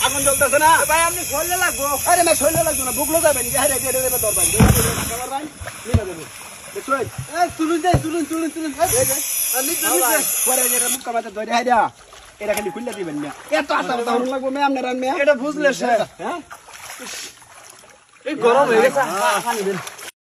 আগুন জ্বলতেছে না ভাই, আপনি সরলে লাগবো। আরে না সরলে লাগবো না, বুকলো যাবেন কি? আরে দিয়ে দেবে দরবার তুলুন যাই, তুলুন তুলুন তুলুন পরে যেটা মুখ কামাতে ধরে হাইরা এটা খালি খুললে দিবেন না। এত আটা কথা লাগবো ম্যাম না রান ম্যাম, এটা বুঝলে স্যার। হ্যাঁ এই গরম হয়ে গেছে।